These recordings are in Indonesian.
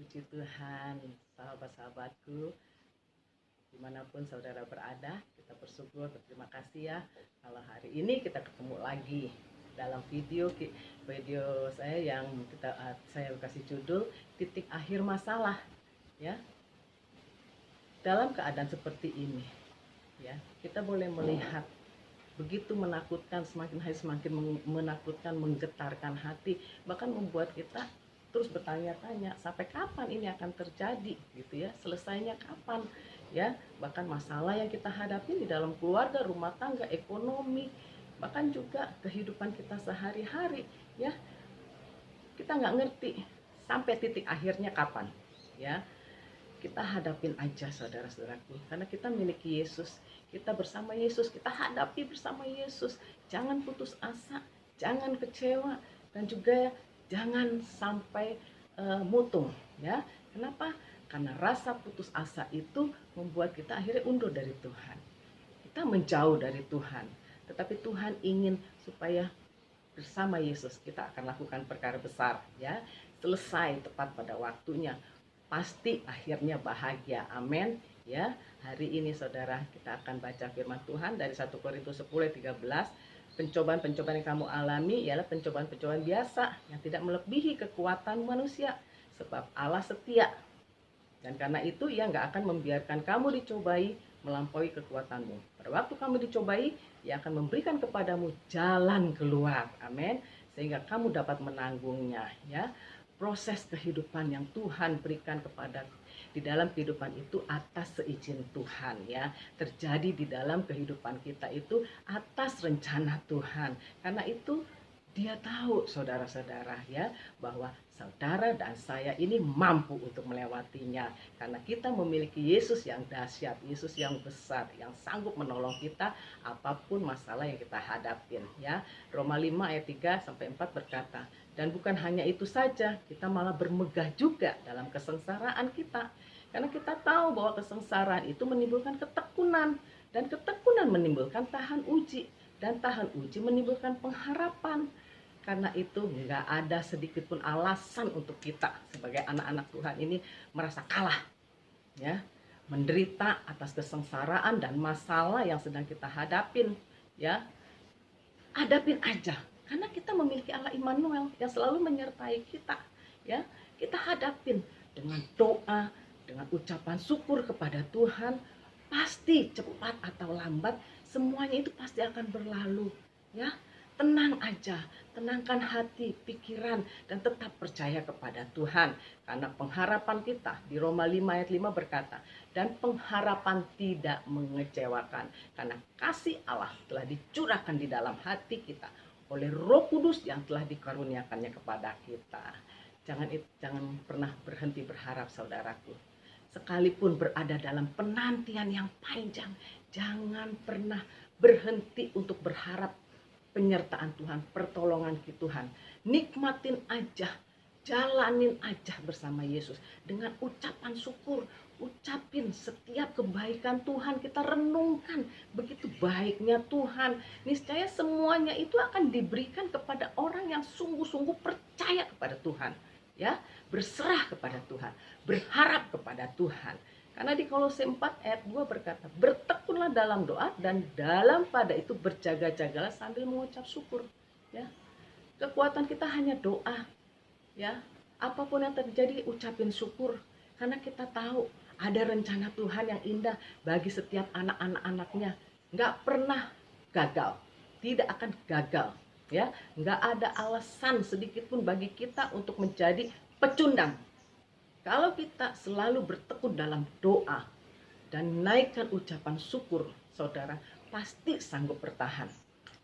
Puji Tuhan, sahabat-sahabatku, dimanapun saudara berada, kita bersyukur, berterima kasih ya. Kalau hari ini kita ketemu lagi dalam video saya yang saya kasih judul titik akhir masalah, ya. Dalam keadaan seperti ini, ya, kita boleh melihat begitu menakutkan, semakin hari semakin menakutkan, menggetarkan hati, bahkan membuat kita terus bertanya-tanya sampai kapan ini akan terjadi, gitu ya, selesainya kapan, ya. Bahkan masalah yang kita hadapi di dalam keluarga, rumah tangga, ekonomi, bahkan juga kehidupan kita sehari-hari, ya, kita nggak ngerti sampai titik akhirnya kapan, ya. Kita hadapin aja saudara-saudaraku, karena kita miliki Yesus, kita bersama Yesus, kita hadapi bersama Yesus. Jangan putus asa, jangan kecewa, dan juga jangan sampai mutung, ya. Kenapa? Karena rasa putus asa itu membuat kita akhirnya undur dari Tuhan, kita menjauh dari Tuhan. Tetapi Tuhan ingin supaya bersama Yesus kita akan lakukan perkara besar, ya, selesai tepat pada waktunya, pasti akhirnya bahagia. Amin, ya. Hari ini saudara, kita akan baca firman Tuhan dari 1 Korintus 10:13. Pencobaan-pencobaan yang kamu alami ialah pencobaan-pencobaan biasa yang tidak melebihi kekuatan manusia, sebab Allah setia, dan karena itu Ia nggak akan membiarkan kamu dicobai melampaui kekuatanmu. Pada waktu kamu dicobai, Ia akan memberikan kepadamu jalan keluar. Amin. Sehingga kamu dapat menanggungnya, ya. Proses kehidupan yang Tuhan berikan kepada di dalam kehidupan itu atas seizin Tuhan, ya. Terjadi di dalam kehidupan kita itu atas rencana Tuhan. Karena itu Dia tahu, saudara-saudara, ya, bahwa saudara dan saya ini mampu untuk melewatinya, karena kita memiliki Yesus yang dahsyat, Yesus yang besar, yang sanggup menolong kita apapun masalah yang kita hadapin, ya. Roma 5 ayat 3-4 berkata, dan bukan hanya itu saja, kita malah bermegah juga dalam kesengsaraan kita, karena kita tahu bahwa kesengsaraan itu menimbulkan ketekunan, dan ketekunan menimbulkan tahan uji, dan tahan uji menimbulkan pengharapan. Karena itu nggak ada sedikit pun alasan untuk kita sebagai anak-anak Tuhan ini merasa kalah, ya, menderita atas kesengsaraan dan masalah yang sedang kita hadapin, ya. Hadapin aja, karena kita memiliki Allah Immanuel yang selalu menyertai kita, ya. Kita hadapin dengan doa, dengan ucapan syukur kepada Tuhan. Pasti cepat atau lambat semuanya itu pasti akan berlalu, ya. Tenang aja, tenangkan hati, pikiran, dan tetap percaya kepada Tuhan. Karena pengharapan kita di Roma 5 ayat 5 berkata, dan pengharapan tidak mengecewakan, karena kasih Allah telah dicurahkan di dalam hati kita oleh Roh Kudus yang telah dikaruniakannya kepada kita. Jangan pernah berhenti berharap, saudaraku. Sekalipun berada dalam penantian yang panjang, jangan pernah berhenti untuk berharap penyertaan Tuhan, pertolongan Tuhan. Nikmatin aja, jalanin aja bersama Yesus dengan ucapan syukur. Ucapin setiap kebaikan Tuhan, kita renungkan begitu baiknya Tuhan. Niscaya semuanya itu akan diberikan kepada orang yang sungguh-sungguh percaya kepada Tuhan, ya, berserah kepada Tuhan, berharap kepada Tuhan. Karena di Kolose 4 ayat 2 berkata, bertekunlah dalam doa dan dalam pada itu berjaga-jagalah sambil mengucap syukur, ya. Kekuatan kita hanya doa, ya. Apapun yang terjadi ucapin syukur, karena kita tahu ada rencana Tuhan yang indah bagi setiap anak-anaknya. Nggak pernah gagal, tidak akan gagal, ya. Nggak ada alasan sedikit pun bagi kita untuk menjadi pecundang. Kalau kita selalu bertekun dalam doa dan naikkan ucapan syukur, saudara pasti sanggup bertahan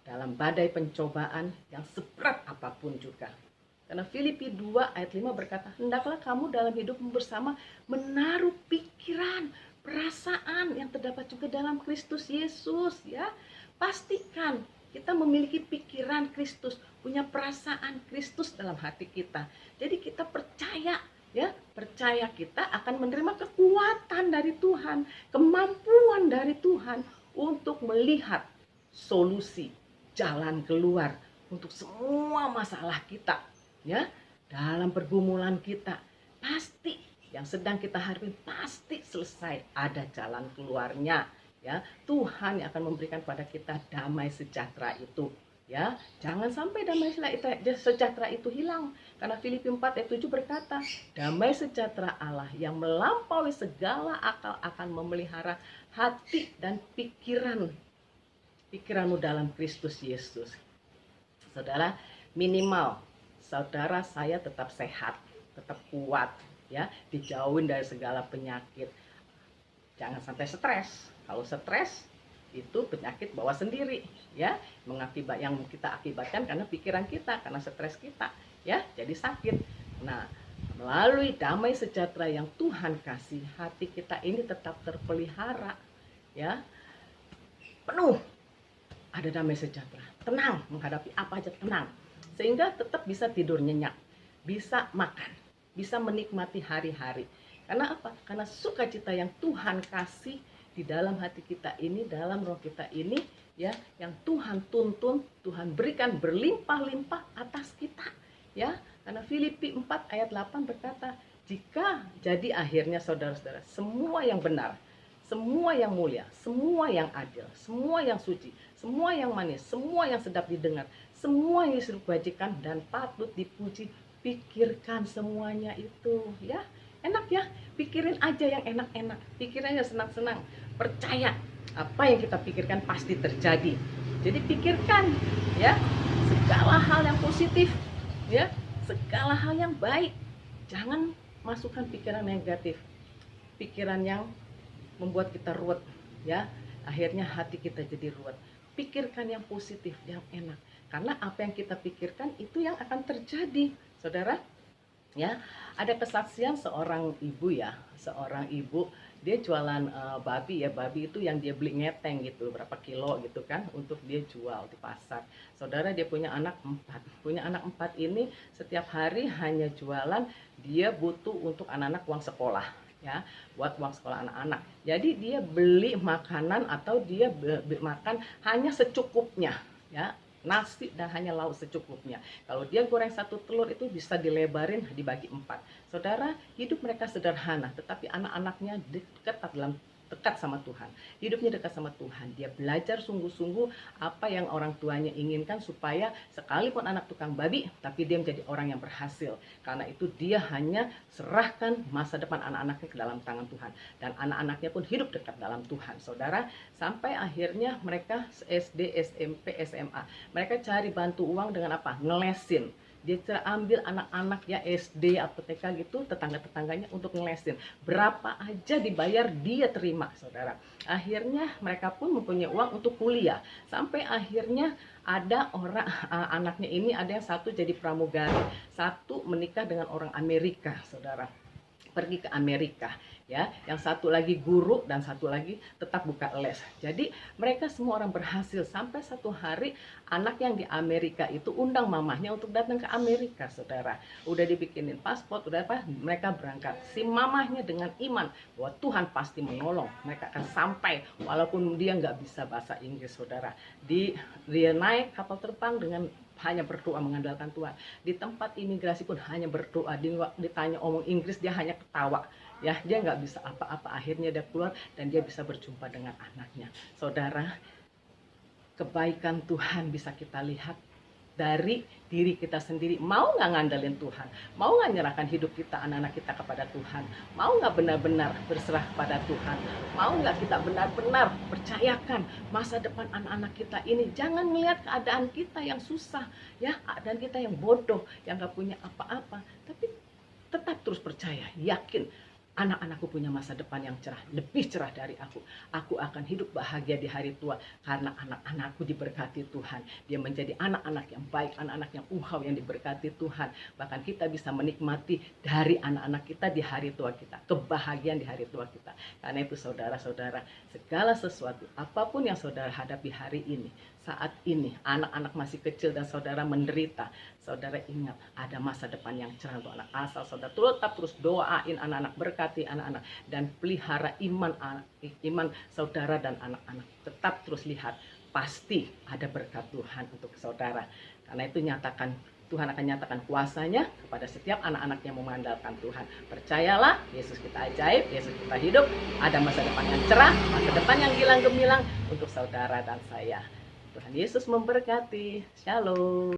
dalam badai pencobaan yang seberat apapun juga. Karena Filipi 2 ayat 5 berkata, hendaklah kamu dalam hidupmu bersama menaruh pikiran, perasaan yang terdapat juga dalam Kristus Yesus, ya. Pastikan kita memiliki pikiran Kristus, punya perasaan Kristus dalam hati kita. Jadi kita percaya, ya, percaya kita akan menerima kekuatan dari Tuhan, kemampuan dari Tuhan untuk melihat solusi, jalan keluar untuk semua masalah kita, ya. Dalam pergumulan kita pasti yang sedang kita hadapi pasti selesai, ada jalan keluarnya ya. Tuhan yang akan memberikan pada kita damai sejahtera itu ya. Jangan sampai damai sejahtera itu hilang, karena Filipi 4 ayat 7 berkata, damai sejahtera Allah yang melampaui segala akal akan memelihara hati dan pikiranmu dalam Kristus Yesus. Saudara, minimal saudara saya tetap sehat, tetap kuat ya, dijauhin dari segala penyakit. Jangan sampai stres. Kalau stres itu penyakit bawa sendiri ya, yang kita akibatkan karena pikiran kita, karena stres kita ya, jadi sakit. Nah, melalui damai sejahtera yang Tuhan kasih, hati kita ini tetap terpelihara ya, penuh ada damai sejahtera, tenang menghadapi apa aja, tenang, sehingga tetap bisa tidur nyenyak, bisa makan, bisa menikmati hari-hari. Karena apa? Karena sukacita yang Tuhan kasih di dalam hati kita ini, dalam roh kita ini ya, yang Tuhan tuntun, Tuhan berikan berlimpah-limpah atas kita ya. Karena Filipi 4 ayat 8 berkata, jika jadi akhirnya saudara-saudara, semua yang benar, semua yang mulia, semua yang adil, semua yang suci, semua yang manis, semua yang sedap didengar, semua yang kebajikan dan patut dipuji, pikirkan semuanya itu ya. Enak ya, pikirin aja yang enak-enak, pikirin aja senang-senang, percaya apa yang kita pikirkan pasti terjadi. Jadi pikirkan ya segala hal yang positif ya, segala hal yang baik. Jangan masukkan pikiran negatif, pikiran yang membuat kita ruwet ya, akhirnya hati kita jadi ruwet. Pikirkan yang positif, yang enak, karena apa yang kita pikirkan itu yang akan terjadi, saudara ya. Ada kesaksian seorang ibu ya, seorang ibu dia jualan babi ya, babi itu yang dia beli ngeteng gitu, berapa kilo gitu kan, untuk dia jual di pasar. Saudara, dia punya anak 4 ini setiap hari hanya jualan, dia butuh untuk anak-anak uang sekolah ya, buat uang sekolah anak-anak. Jadi dia beli makanan atau dia makan hanya secukupnya ya, nasi dan hanya lauk secukupnya. Kalau dia goreng 1 telur itu bisa dilebarin dibagi 4. Saudara, hidup mereka sederhana, tetapi anak-anaknya dekat sama Tuhan. Hidupnya dekat sama Tuhan. Dia belajar sungguh-sungguh apa yang orang tuanya inginkan, supaya sekalipun anak tukang babi, tapi dia menjadi orang yang berhasil. Karena itu dia hanya serahkan masa depan anak-anaknya ke dalam tangan Tuhan. Dan anak-anaknya pun hidup dekat dalam Tuhan, saudara. Sampai akhirnya mereka SD, SMP, SMA. Mereka cari bantu uang dengan apa? Ngelesin. Dia ambil anak-anak ya SD atau TK gitu, tetangga-tetangganya untuk ngelesin. Berapa aja dibayar dia terima, saudara. Akhirnya mereka pun mempunyai uang untuk kuliah. Sampai akhirnya ada orang, anaknya ini ada yang satu jadi pramugari, satu menikah dengan orang Amerika, saudara. Pergi ke Amerika ya, yang satu lagi guru dan satu lagi tetap buka les. Jadi mereka semua orang berhasil. Sampai satu hari anak yang di Amerika itu undang mamahnya untuk datang ke Amerika, saudara. Udah dibikinin paspor, udah apa, mereka berangkat. Si mamahnya dengan iman bahwa Tuhan pasti menolong, mereka akan sampai walaupun dia nggak bisa bahasa Inggris, saudara. Dia naik kapal terbang dengan hanya berdoa, mengandalkan Tuhan. Di tempat imigrasi pun hanya berdoa, ditanya omong Inggris dia hanya ketawa ya, dia nggak bisa apa-apa. Akhirnya dia keluar dan dia bisa berjumpa dengan anaknya. Saudara, kebaikan Tuhan bisa kita lihat dari diri kita sendiri. Mau nggak ngandelin Tuhan? Mau nggak nyerahkan hidup kita, anak-anak kita kepada Tuhan? Mau nggak benar-benar berserah kepada Tuhan? Mau nggak kita benar-benar percayakan masa depan anak-anak kita ini? Jangan melihat keadaan kita yang susah ya, keadaan kita yang bodoh, yang nggak punya apa-apa, tapi tetap terus percaya, yakin anak-anakku punya masa depan yang cerah, lebih cerah dari aku. Aku akan hidup bahagia di hari tua karena anak-anakku diberkati Tuhan. Dia menjadi anak-anak yang baik, anak-anak yang yang diberkati Tuhan. Bahkan kita bisa menikmati dari anak-anak kita di hari tua kita, kebahagiaan di hari tua kita. Karena itu saudara-saudara, segala sesuatu, apapun yang saudara hadapi hari ini, saat ini, anak-anak masih kecil dan saudara menderita, saudara ingat ada masa depan yang cerah untuk anak. Asal saudara tetap terus doain anak-anak, berkati anak-anak, dan pelihara iman saudara dan anak-anak. Tetap terus lihat, pasti ada berkat Tuhan untuk saudara. Karena itu nyatakan Tuhan akan nyatakan kuasanya kepada setiap anak-anak yang mengandalkan Tuhan. Percayalah, Yesus kita ajaib, Yesus kita hidup, ada masa depan yang cerah, masa depan yang gilang gemilang untuk saudara dan saya. Tuhan Yesus memberkati. Shalom.